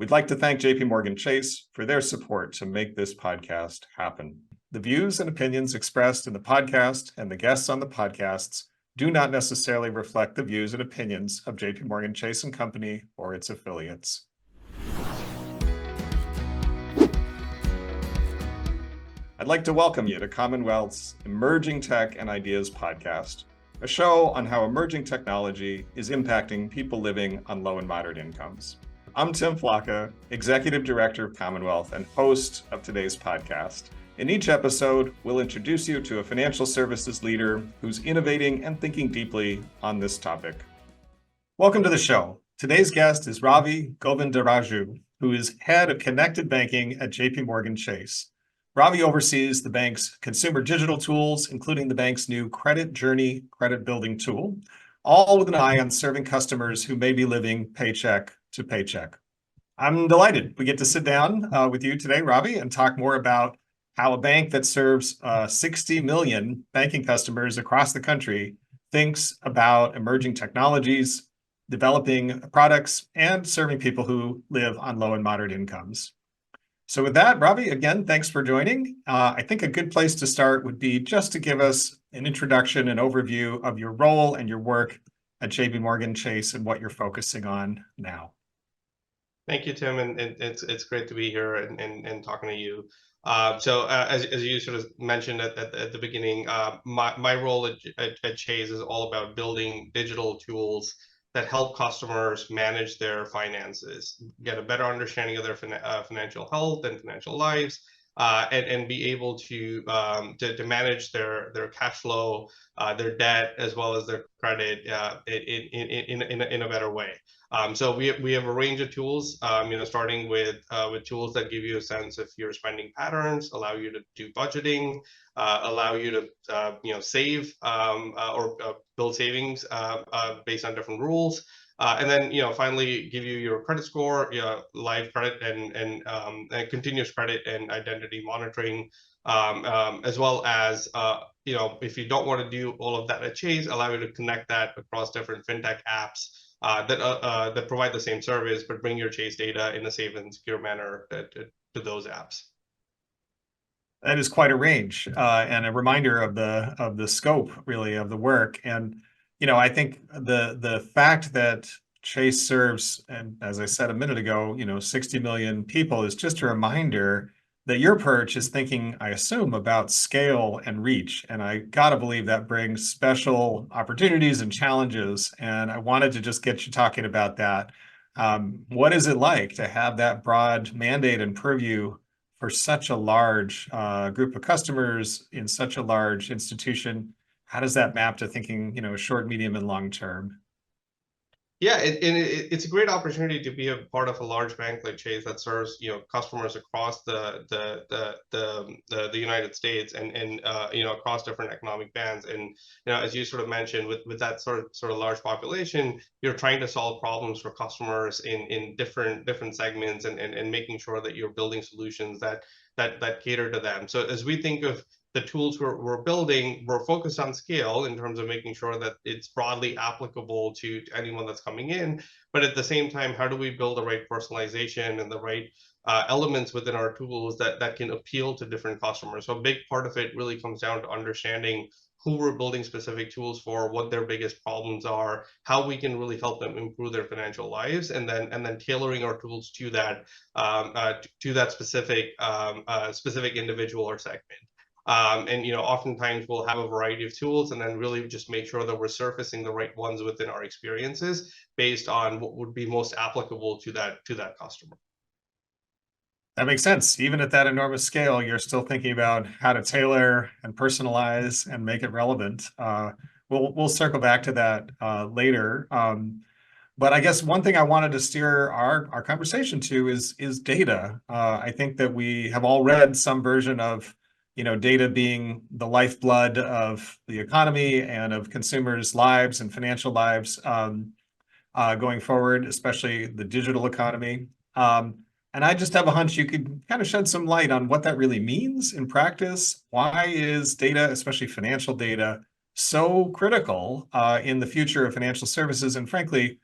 We'd like to thank JPMorgan Chase for their support to make this podcast happen. The views and opinions expressed in the podcast and the guests on the podcasts do not necessarily reflect the views and opinions of JPMorgan Chase & Company or its affiliates. I'd like to welcome you to Commonwealth's Emerging Tech and Ideas podcast, a show on how emerging technology is impacting people living on low and moderate incomes. I'm Tim Flacke, Executive Director of Commonwealth and host of today's podcast. In each episode, we'll introduce you to a financial services leader who's innovating and thinking deeply on this topic. Welcome to the show. Today's guest is Ravi Govindaraju, who is head of connected banking at JPMorgan Chase. Ravi oversees the bank's consumer digital tools, including the bank's new Credit Journey credit building tool, all with an eye on serving customers who may be living paycheck to paycheck. I'm delighted we get to sit down with you today, Ravi, and talk more about how a bank that serves 60 million banking customers across the country thinks about emerging technologies, developing products, and serving people who live on low and moderate incomes. So with that, Ravi, again, thanks for joining. I think a good place to start would be just to give us an introduction and overview of your role and your work at JPMorgan Chase and what you're focusing on now. Thank you, Tim, and it's great to be here and talking to you. As you sort of mentioned at the beginning, my role at Chase is all about building digital tools that help customers manage their finances, get a better understanding of their financial health and financial lives, and be able to manage their cash flow, their debt, as well as their credit in a better way. So we have a range of tools, starting with tools that give you a sense of your spending patterns, allow you to do budgeting, allow you to save or build savings based on different rules, and then finally give you your credit score, live credit and continuous credit and identity monitoring, as well as if you don't want to do all of that at Chase, allow you to connect that across different fintech apps that provide the same service, but bring your Chase data in a safe and secure manner to those apps. That is quite a range and a reminder of the scope, really, of the work. And I think the fact that Chase serves, and as I said a minute ago, 60 million people is just a reminder that your perch is thinking, I assume, about scale and reach. And I gotta believe that brings special opportunities and challenges. And I wanted to just get you talking about that. What is it like to have that broad mandate and purview for such a large group of customers in such a large institution? How does that map to thinking, short, medium, and long term? Yeah, it's a great opportunity to be a part of a large bank like Chase that serves customers across the United States and across different economic bands. And as you sort of mentioned, with that sort of large population, you're trying to solve problems for customers in different segments and making sure that you're building solutions that cater to them. So as we think of the tools we're building, we're focused on scale in terms of making sure that it's broadly applicable to anyone that's coming in. But at the same time, how do we build the right personalization and the right elements within our tools that can appeal to different customers? So a big part of it really comes down to understanding who we're building specific tools for, what their biggest problems are, how we can really help them improve their financial lives, and then tailoring our tools to that specific individual or segment. Oftentimes we'll have a variety of tools and then really just make sure that we're surfacing the right ones within our experiences based on what would be most applicable to that customer. That makes sense. Even at that enormous scale, you're still thinking about how to tailor and personalize and make it relevant. We'll circle back to that later. But I guess one thing I wanted to steer our conversation to is data. I think that we have all read some version of data being the lifeblood of the economy and of consumers' lives and financial lives going forward, especially the digital economy. And I just have a hunch you could kind of shed some light on what that really means in practice. Why is data, especially financial data, so critical in the future of financial services and, frankly,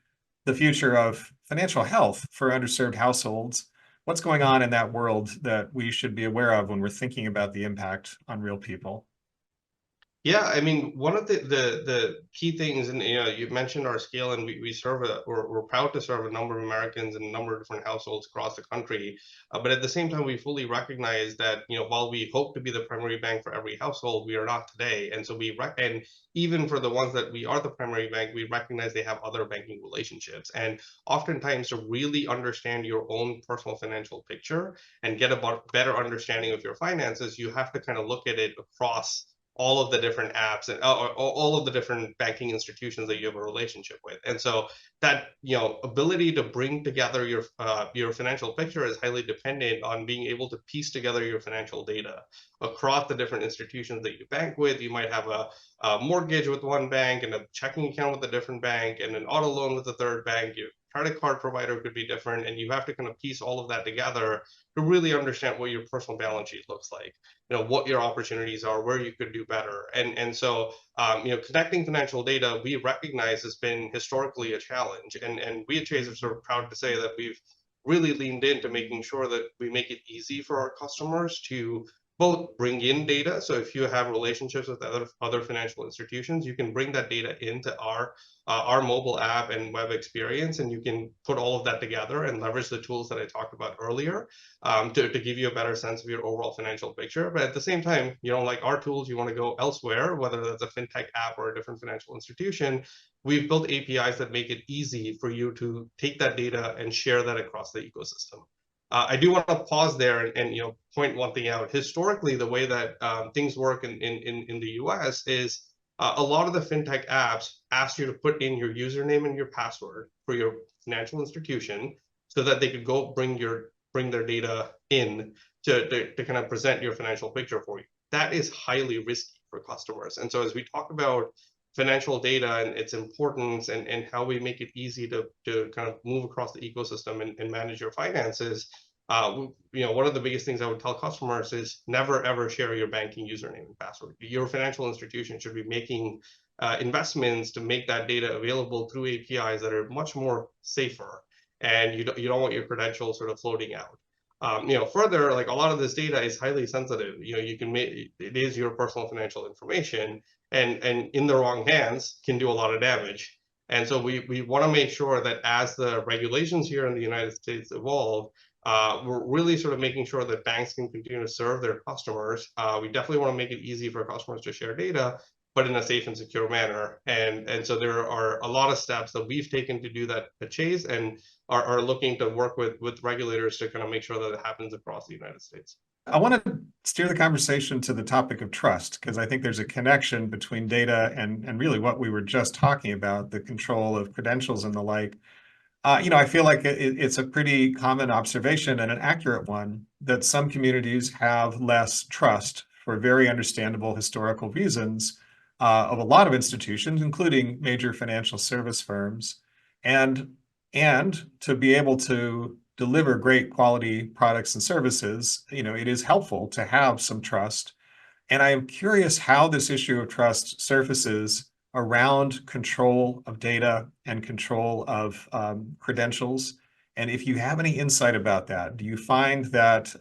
the future of financial health for underserved households. What's going on in that world that we should be aware of when we're thinking about the impact on real people? Yeah, I mean, one of the key things, and you mentioned our scale, and we serve we're proud to serve a number of Americans in a number of different households across the country. But at the same time, we fully recognize that while we hope to be the primary bank for every household, we are not today. And so and even for the ones that we are the primary bank, we recognize they have other banking relationships. And oftentimes, to really understand your own personal financial picture and get a better understanding of your finances, you have to kind of look at it across all of the different apps and all of the different banking institutions that you have a relationship with. And so that ability to bring together your financial picture is highly dependent on being able to piece together your financial data across the different institutions that you bank with. You might have a mortgage with one bank and a checking account with a different bank and an auto loan with a third bank. Your credit card provider could be different, and you have to kind of piece all of that together to really understand what your personal balance sheet looks like, what your opportunities are, where you could do better. And so connecting financial data, we recognize, has been historically a challenge, and we at Chase are sort of proud to say that we've really leaned into making sure that we make it easy for our customers to both bring in data. So if you have relationships with other financial institutions, you can bring that data into our mobile app and web experience, and you can put all of that together and leverage the tools that I talked about earlier to give you a better sense of your overall financial picture. But at the same time, like our tools, you want to go elsewhere, whether that's a fintech app or a different financial institution. We've built APIs that make it easy for you to take that data and share that across the ecosystem. I do want to pause there and point one thing out. Historically, the way that things work in the US is a lot of the fintech apps ask you to put in your username and your password for your financial institution so that they could go bring their data in to kind of present your financial picture for you. That is highly risky for customers. And so as we talk about financial data and its importance and how we make it easy to kind of move across the ecosystem and manage your finances, one of the biggest things I would tell customers is never ever share your banking username and password. Your financial institution should be making investments to make that data available through APIs that are much more safer, and you don't want your credentials sort of floating out. Further, like a lot of this data is highly sensitive. You can make it is your personal financial information, and in the wrong hands can do a lot of damage. And so we want to make sure that as the regulations here in the United States evolve, we're really sort of making sure that banks can continue to serve their customers. We definitely want to make it easy for customers to share data, but in a safe and secure manner. And so there are a lot of steps that we've taken to do that at Chase, and are looking to work with regulators to kind of make sure that it happens across the United States. I want to steer the conversation to the topic of trust, because I think there's a connection between data and really what we were just talking about, the control of credentials and the like. I feel like it's a pretty common observation and an accurate one that some communities have less trust for very understandable historical reasons of a lot of institutions, including major financial service firms, and to be able to deliver great quality products and services, it is helpful to have some trust. And I am curious how this issue of trust surfaces around control of data and control of credentials. And if you have any insight about that, do you find that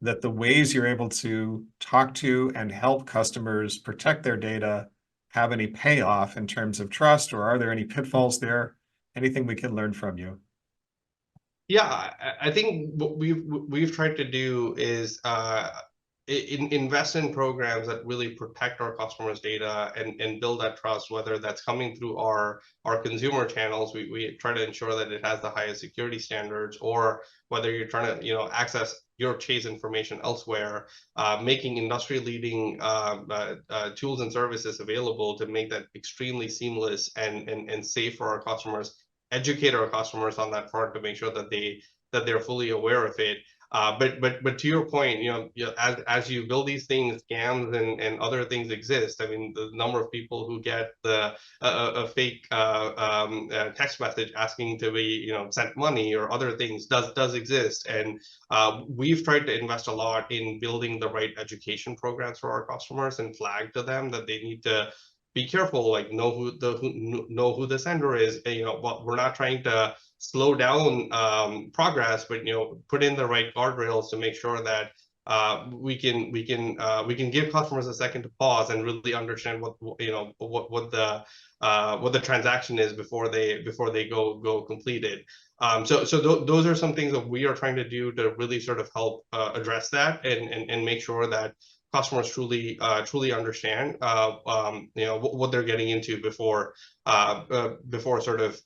that the ways you're able to talk to and help customers protect their data have any payoff in terms of trust, or are there any pitfalls there? Anything we can learn from you? Yeah, I think what we've tried to do is invest in programs that really protect our customers' data and build that trust, whether that's coming through our consumer channels. We try to ensure that it has the highest security standards, or whether you're trying to access your Chase information elsewhere, making industry leading tools and services available to make that extremely seamless and safe for our customers. Educate our customers on that front to make sure that they're fully aware of it. But to your point, as you build these things, scams and other things exist. I mean, the number of people who get a fake text message asking to be sent money or other things does exist, and we've tried to invest a lot in building the right education programs for our customers and flag to them that they need to be careful, like know who the sender is. We're not trying to slow down progress, but put in the right guardrails to make sure that we can give customers a second to pause and really understand what the transaction is before they go complete it. So those are some things that we are trying to do to really sort of help address that and make sure that customers truly understand what they're getting into before sort of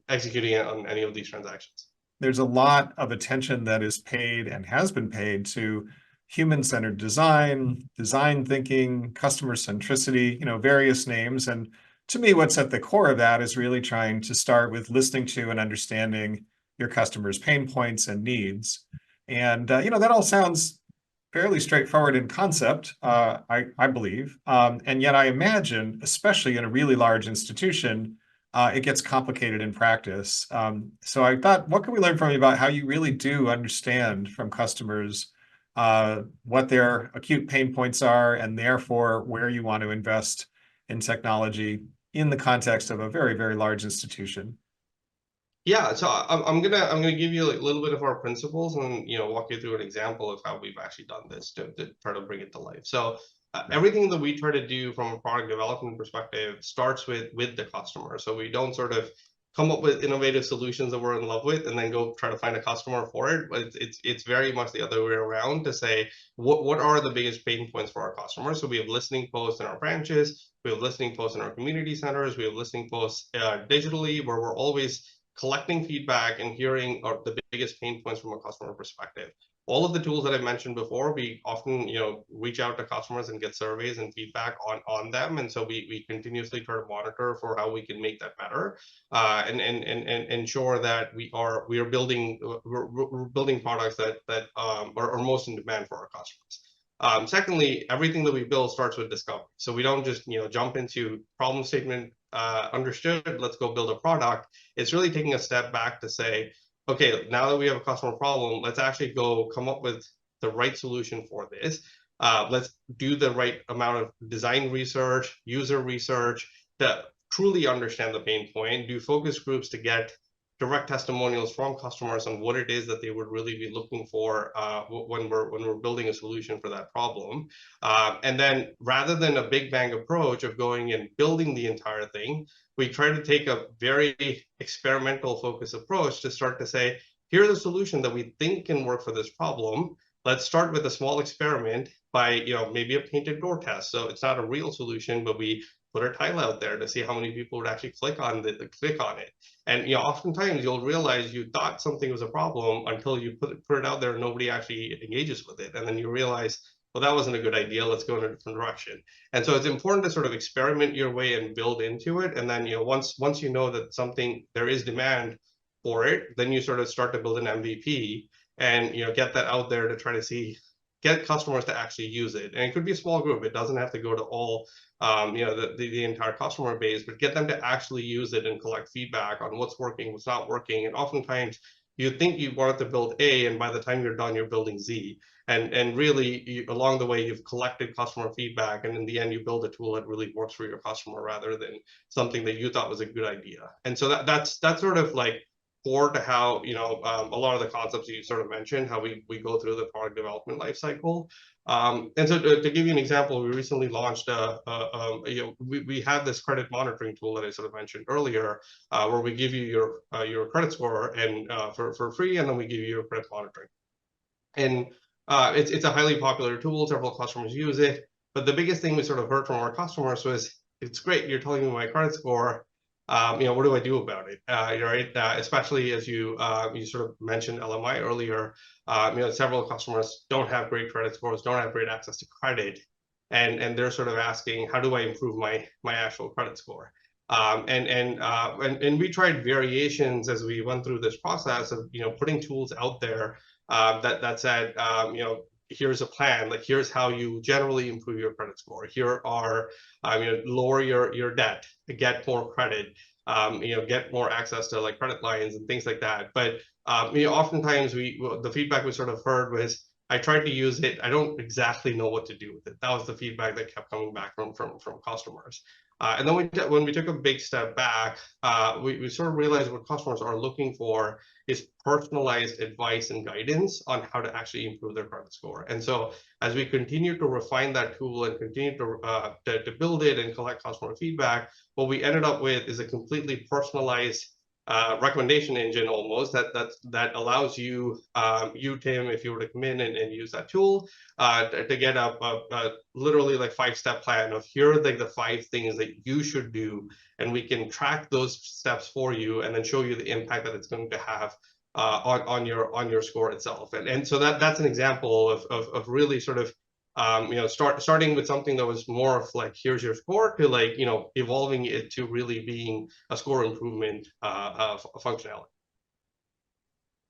executing on any of these transactions. There's a lot of attention that is paid and has been paid to human-centered design, design thinking, customer centricity, various names. And to me, what's at the core of that is really trying to start with listening to and understanding your customers' pain points and needs. And, that all sounds fairly straightforward in concept, I believe. And yet I imagine, especially in a really large institution, it gets complicated in practice. So I thought, what can we learn from you about how you really do understand from customers what their acute pain points are, and therefore where you want to invest in technology in the context of a very, very large institution? Yeah, so I'm gonna give you a little bit of our principles and walk you through an example of how we've actually done this to try to bring it to life. So everything that we try to do from a product development perspective starts with the customer. So we don't sort of come up with innovative solutions that we're in love with and then go try to find a customer for it. But it's very much the other way around to say what are the biggest pain points for our customers. So we have listening posts in our branches, we have listening posts in our community centers, we have listening posts digitally, where we're always collecting feedback and hearing the biggest pain points from a customer perspective. All of the tools that I mentioned before, we often reach out to customers and get surveys and feedback on them, and so we continuously try to monitor for how we can make that better, and ensure that we're building products that are most in demand for our customers. Secondly, everything that we build starts with discovery. So we don't just jump into problem statement, understood, let's go build a product. It's really taking a step back to say, okay, now that we have a customer problem, let's actually go come up with the right solution for this. Let's do the right amount of design research, user research to truly understand the pain point, do focus groups to get direct testimonials from customers on what it is that they would really be looking for when we're building a solution for that problem. And then rather than a big bang approach of going and building the entire thing, we try to take a very experimental focus approach to start to say, here's a solution that we think can work for this problem. Let's start with a small experiment by maybe a painted door test. So it's not a real solution, but we put a tile out there to see how many people would actually click on it. And oftentimes you'll realize you thought something was a problem until you put it out there and nobody actually engages with it. And then you realize, well, that wasn't a good idea. Let's go in a different direction. And so it's important to sort of experiment your way and build into it. And then once you know that there is demand for it, then you sort of start to build an MVP and get that out there to try to get customers to actually use it. And it could be a small group. It doesn't have to go to all the entire customer base, but get them to actually use it and collect feedback on what's working, what's not working. And oftentimes you think you wanted to build A, and by the time you're done, you're building Z. And really, along the way, you've collected customer feedback, and in the end, you build a tool that really works for your customer rather than something that you thought was a good idea. And so that's sort of like core to how a lot of the concepts you sort of mentioned, how we go through the product development lifecycle. And so to give you an example, we recently launched we have this credit monitoring tool that I sort of mentioned earlier, where we give you your credit score and for free, and then we give you your credit monitoring. And it's a highly popular tool. Several customers use it, but the biggest thing we sort of heard from our customers was, it's great, you're telling me my credit score. What do I do about it? Right? Especially as you sort of mentioned LMI earlier. Several customers don't have great credit scores, don't have great access to credit, and they're sort of asking, how do I improve my actual credit score? And we tried variations as we went through this process of putting tools out there that said, here's a plan, like here's how you generally improve your credit score. Here are lower your debt, get more credit, get more access to like credit lines and things like that. But oftentimes the feedback we sort of heard was, I tried to use it, I don't exactly know what to do with it. That was the feedback that kept coming back from customers. And then when we took a big step back, we sort of realized what customers are looking for is personalized advice and guidance on how to actually improve their credit score. And so as we continue to refine that tool and continue to build it and collect customer feedback, what we ended up with is a completely personalized recommendation engine almost that allows you, Tim, if you were to come in and use that tool, to get a literally like 5-step plan of here are the 5 things that you should do, and we can track those steps for you and then show you the impact that it's going to have on your score itself. And so that's an example of really sort of starting with something that was more of like, here's your score, to like, evolving it to really being a score improvement functionality.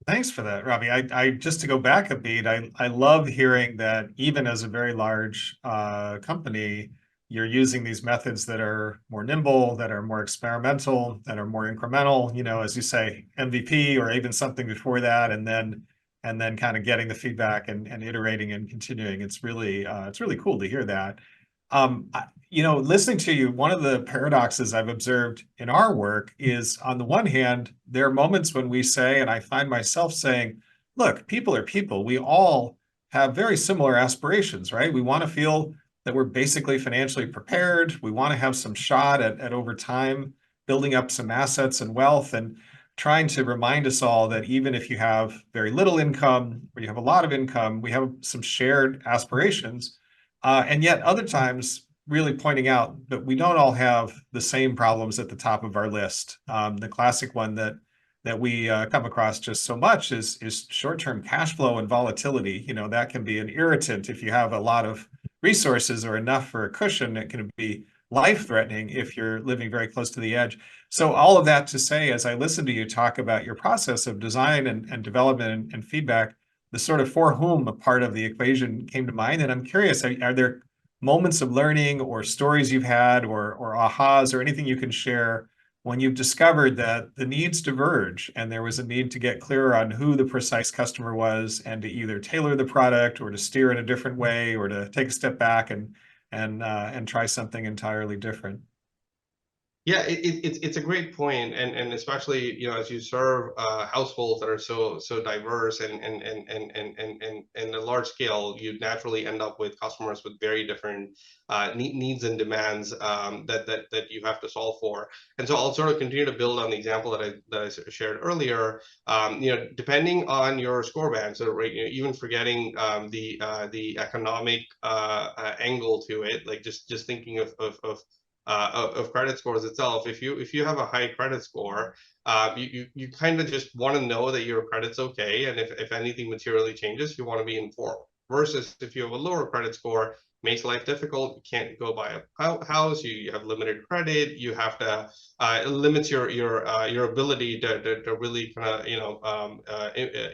Thanks for that, Ravi. I just to go back a beat, I love hearing that even as a very large company, you're using these methods that are more nimble, that are more experimental, that are more incremental, as you say, MVP or even something before that, and then kind of getting the feedback and iterating and continuing. It's really cool to hear that. Listening to you, one of the paradoxes I've observed in our work is, on the one hand, there are moments when we say, and I find myself saying, look, people are people. We all have very similar aspirations, right? We want to feel that we're basically financially prepared. We want to have some shot at over time building up some assets and wealth, and trying to remind us all that even if you have very little income or you have a lot of income, we have some shared aspirations. And yet other times really pointing out that we don't all have the same problems at the top of our list. The classic one that we come across just so much is short-term cash flow and volatility. That can be an irritant if you have a lot of resources or enough for a cushion. It can be life-threatening if you're living very close to the edge. So all of that to say, as I listen to you talk about your process of design and development and feedback, the sort of for whom a part of the equation came to mind. And I'm curious, are there moments of learning or stories you've had or ahas or anything you can share when you've discovered that the needs diverge and there was a need to get clearer on who the precise customer was, and to either tailor the product or to steer in a different way or to take a step back and try something entirely different? Yeah, it's a great point, and especially as you serve households that are so diverse and a large scale, you naturally end up with customers with very different needs and demands that you have to solve for. And so I'll sort of continue to build on the example that I shared earlier. Depending on your score band, so right, even forgetting the economic angle to it, like just thinking of credit scores itself. If you have a high credit score, you kind of just want to know that your credit's okay, and if anything materially changes, you want to be informed. Versus if you have a lower credit score, makes life difficult. You can't go buy a house. You have limited credit. You have to limits your ability to really kind of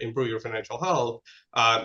improve your financial health.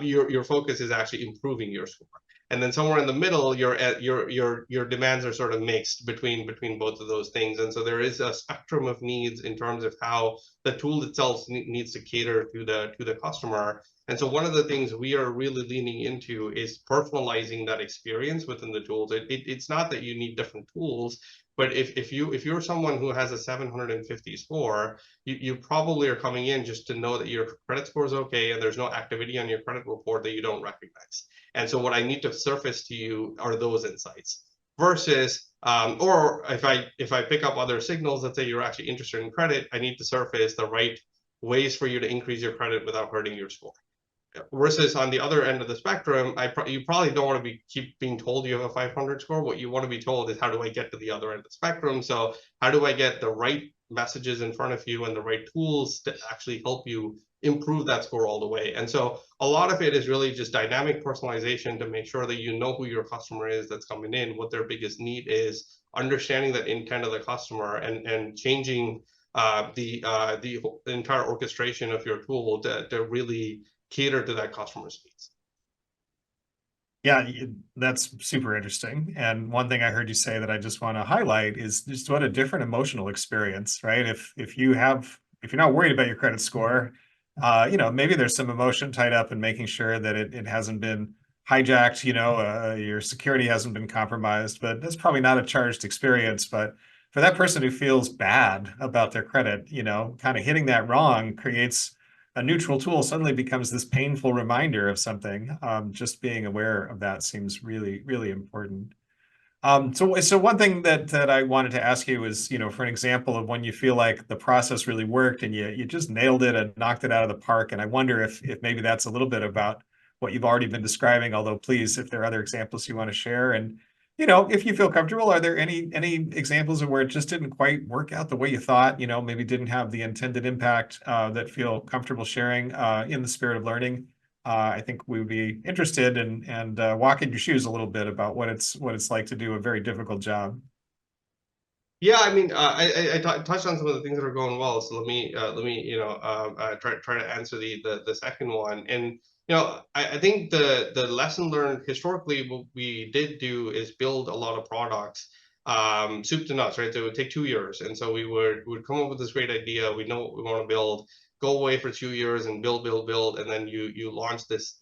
Your focus is actually improving your score. And then somewhere in the middle, your demands are sort of mixed between both of those things. And so there is a spectrum of needs in terms of how the tool itself needs to cater to the customer. And so one of the things we are really leaning into is personalizing that experience within the tools. It's not that you need different tools, but if you're someone who has a 750 score, you probably are coming in just to know that your credit score is okay and there's no activity on your credit report that you don't recognize. And so what I need to surface to you are those insights. Versus, or if I pick up other signals that say you're actually interested in credit, I need to surface the right ways for you to increase your credit without hurting your score. Versus on the other end of the spectrum, you probably don't want to keep being told you have a 500 score. What you want to be told is, how do I get to the other end of the spectrum? So how do I get the right messages in front of you and the right tools to actually help you improve that score all the way? And so a lot of it is really just dynamic personalization to make sure that you know who your customer is that's coming in, what their biggest need is, understanding that intent of the customer, and changing the entire orchestration of your tool to really cater to that customer's needs. Yeah, that's super interesting. And one thing I heard you say that I just want to highlight is just what a different emotional experience, right? If you're not worried about your credit score, maybe there's some emotion tied up in making sure that it hasn't been hijacked, your security hasn't been compromised, but that's probably not a charged experience. But for that person who feels bad about their credit, kind of hitting that wrong creates a neutral tool suddenly becomes this painful reminder of something. Just being aware of that seems really, really important. So one thing that I wanted to ask you is, for an example of when you feel like the process really worked and you just nailed it and knocked it out of the park. And I wonder if maybe that's a little bit about what you've already been describing, although please, if there are other examples you want to share. And, if you feel comfortable, are there any examples of where it just didn't quite work out the way you thought, maybe didn't have the intended impact that feel comfortable sharing in the spirit of learning? I think we would be interested in and walk in your shoes a little bit about what it's like to do a very difficult job. Yeah, I mean, touched on some of the things that are going well. So let me try to answer the second one. And I think the lesson learned historically, what we did do is build a lot of products, soup to nuts, right? So it would take 2 years, and so we would come up with this great idea. We know what we want to build, go away for 2 years and build, and then you launch this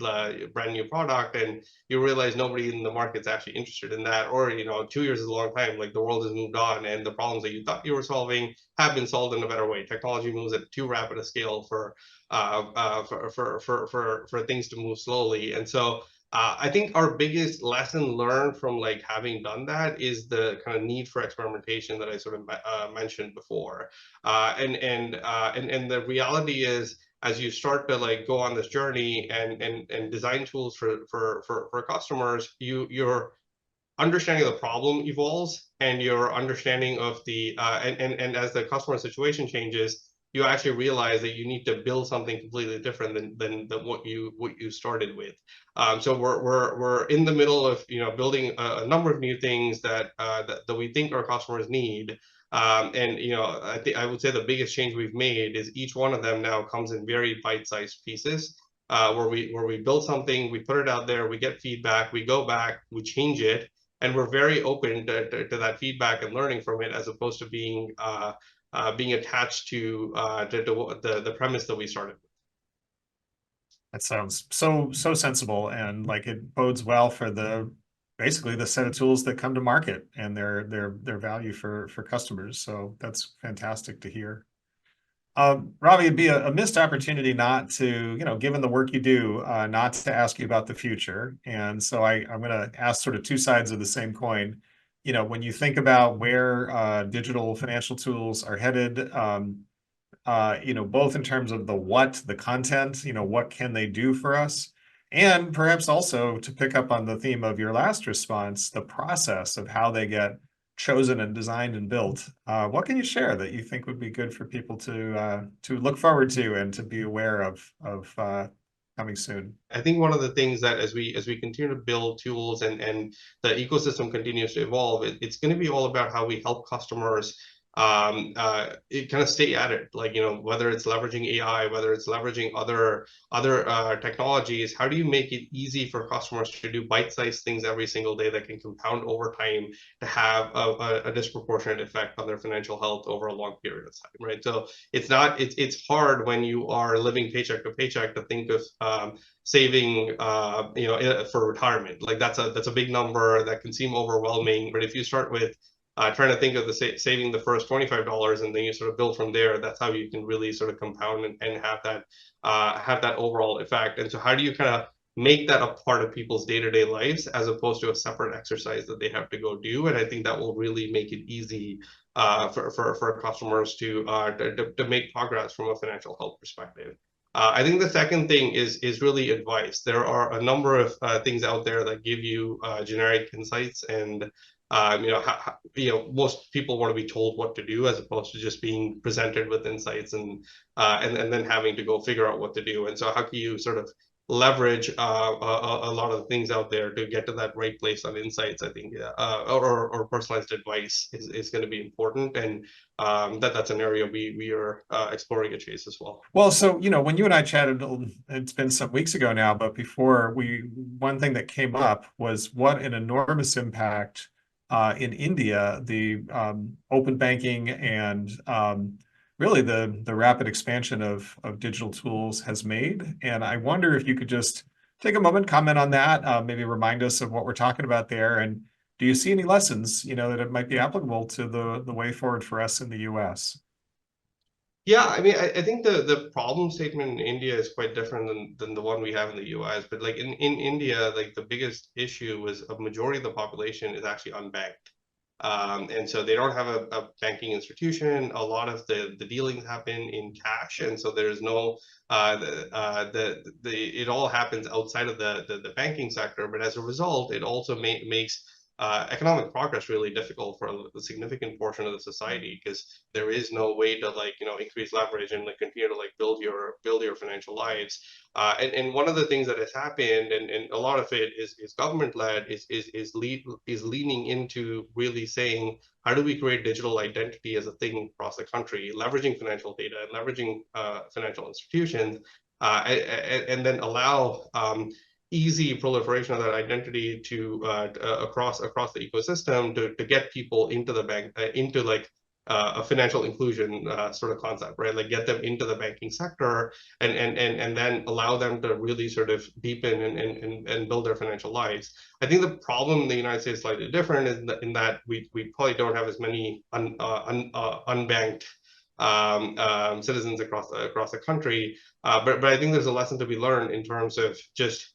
brand new product, and you realize nobody in the market's actually interested in that. Or 2 years is a long time. Like, the world has moved on, and the problems that you thought you were solving have been solved in a better way. Technology moves at too rapid a scale for things to move slowly. And so I think our biggest lesson learned from like having done that is the kind of need for experimentation that I sort of mentioned before. And the reality is, as you start to like go on this journey and design tools for customers, your understanding of the problem evolves, and your understanding of the and as the customer situation changes, you actually realize that you need to build something completely different than what you started with. So we're in the middle of building a number of new things that we think our customers need. And I would say the biggest change we've made is each one of them now comes in very bite-sized pieces, where we build something, we put it out there, we get feedback, we go back, we change it, and we're very open to that feedback and learning from it, as opposed to being attached to the premise that we started with. That sounds so sensible, and like it bodes well for basically the set of tools that come to market and their value for customers. So that's fantastic to hear. Ravi, it'd be a missed opportunity not to, given the work you do, not to ask you about the future. And so I'm going to ask sort of two sides of the same coin. When you think about where digital financial tools are headed, both in terms of the content, what can they do for us? And perhaps also to pick up on the theme of your last response, the process of how they get chosen and designed and built. What can you share that you think would be good for people to look forward to and to be aware of coming soon? I think one of the things that as we continue to build tools and the ecosystem continues to evolve, it's going to be all about how we help customers it kind of stay at it. Like, whether it's leveraging AI, whether it's leveraging other technologies, how do you make it easy for customers to do bite-sized things every single day that can compound over time to have a disproportionate effect on their financial health over a long period of time, right? So it's hard when you are living paycheck to paycheck to think of saving for retirement. Like, that's a big number that can seem overwhelming. But if you start with trying to think of saving the first $25, and then you sort of build from there, that's how you can really sort of compound and have that overall effect. And so how do you kind of make that a part of people's day-to-day lives, as opposed to a separate exercise that they have to go do? And I think that will really make it easy for customers to make progress from a financial health perspective. I think the second thing is really advice. There are a number of things out there that give you generic insights, and most people want to be told what to do, as opposed to just being presented with insights and then having to go figure out what to do. And so how can you sort of leverage a lot of the things out there to get to that right place on insights? I think or personalized advice is going to be important, and that's an area we are exploring at Chase as well. Well, so when you and I chatted, it's been some weeks ago now, but before, one thing that came up was what an enormous impact in India, the open banking and really the rapid expansion of digital tools has made. And I wonder if you could just take a moment, comment on that, maybe remind us of what we're talking about there. And do you see any lessons, that it might be applicable to the way forward for us in the US? Yeah, I mean, I think the problem statement in India is quite different than the one we have in the US. But like in India, like the biggest issue was a majority of the population is actually unbanked. And so they don't have a banking institution. A lot of the dealings happen in cash, and so there's no it all happens outside of the banking sector. But as a result, it also makes economic progress really difficult for a significant portion of the society, because there is no way to increase leverage and continue to build your financial lives. And one of the things that has happened, and a lot of it is government led, is leaning into really saying, how do we create digital identity as a thing across the country, leveraging financial data and leveraging financial institutions, and then allow easy proliferation of that identity to across the ecosystem to get people into the bank, into a financial inclusion sort of concept, right? Like get them into the banking sector, and then allow them to really sort of deepen and build their financial lives. I think the problem in the United States is slightly different in that we probably don't have as many unbanked citizens across the country, but I think there's a lesson to be learned in terms of just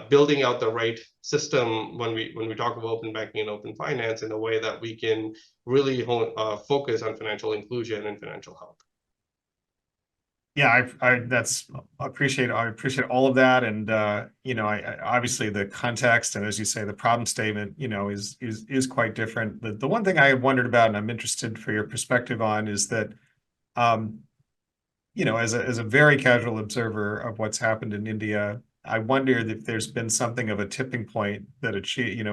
building out the right system when we talk about open banking and open finance in a way that we can really focus on financial inclusion and financial health. Yeah, I appreciate all of that, and I obviously the context and, as you say, the problem statement, is quite different. The one thing I wondered about, and I'm interested for your perspective on, is that as a very casual observer of what's happened in India, I wondered if there's been something of a tipping point that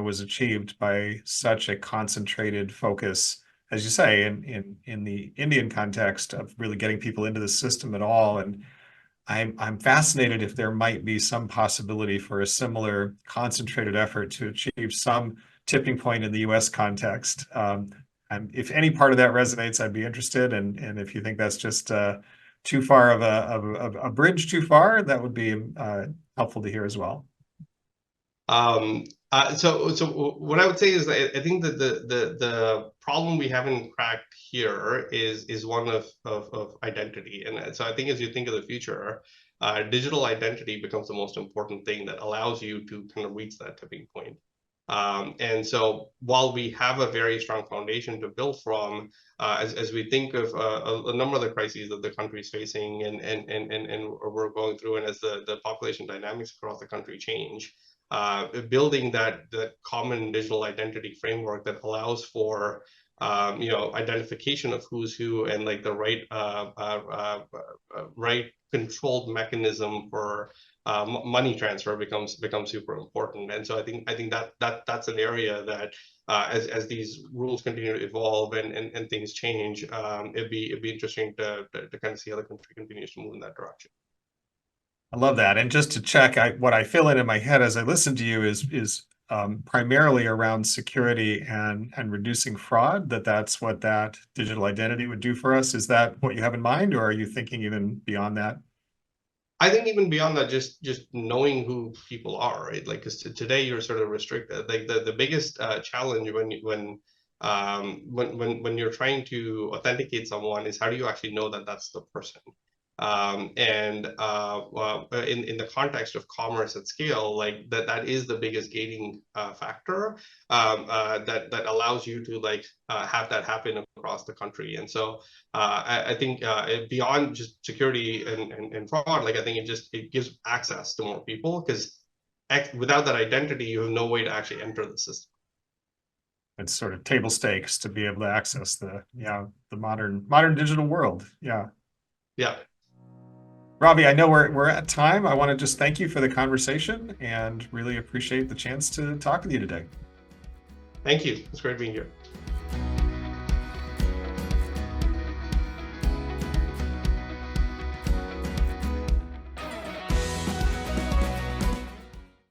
was achieved by such a concentrated focus, as you say, in the Indian context, of really getting people into the system at all. And I'm fascinated if there might be some possibility for a similar concentrated effort to achieve some tipping point in the US context. And if any part of that resonates, I'd be interested. And if you think that's just too far of a bridge too far, that would be helpful to hear as well. So what I would say is that I think that the problem we haven't cracked here is one of identity. And so I think as you think of the future, digital identity becomes the most important thing that allows you to kind of reach that tipping point. And so while we have a very strong foundation to build from, as we think of a number of the crises that the country is facing and we're going through, and as the population dynamics across the country change, building that common digital identity framework that allows for identification of who's who, and like the right controlled mechanism for money transfer becomes super important. And so I think that's an area that as these rules continue to evolve and things change, it'd be interesting to kind of see how the country continues to move in that direction. I love that. And just to check, what I feel in my head as I listen to you is primarily around security and reducing fraud. That's what that digital identity would do for us. Is that what you have in mind, or are you thinking even beyond that? I think even beyond that, just knowing who people are, right? Like, because today you're sort of restricted. Like the biggest challenge when you're trying to authenticate someone is, how do you actually know that that's the person? In the context of commerce at scale, like that is the biggest gating factor that allows you to have that happen across the country. And so I think beyond just security and fraud, like I think it gives access to more people, because without that identity, you have no way to actually enter the system. It's sort of table stakes to be able to access the modern digital world. Yeah. Yeah. Ravi, I know we're at time. I want to just thank you for the conversation and really appreciate the chance to talk with you today. Thank you. It's great being here.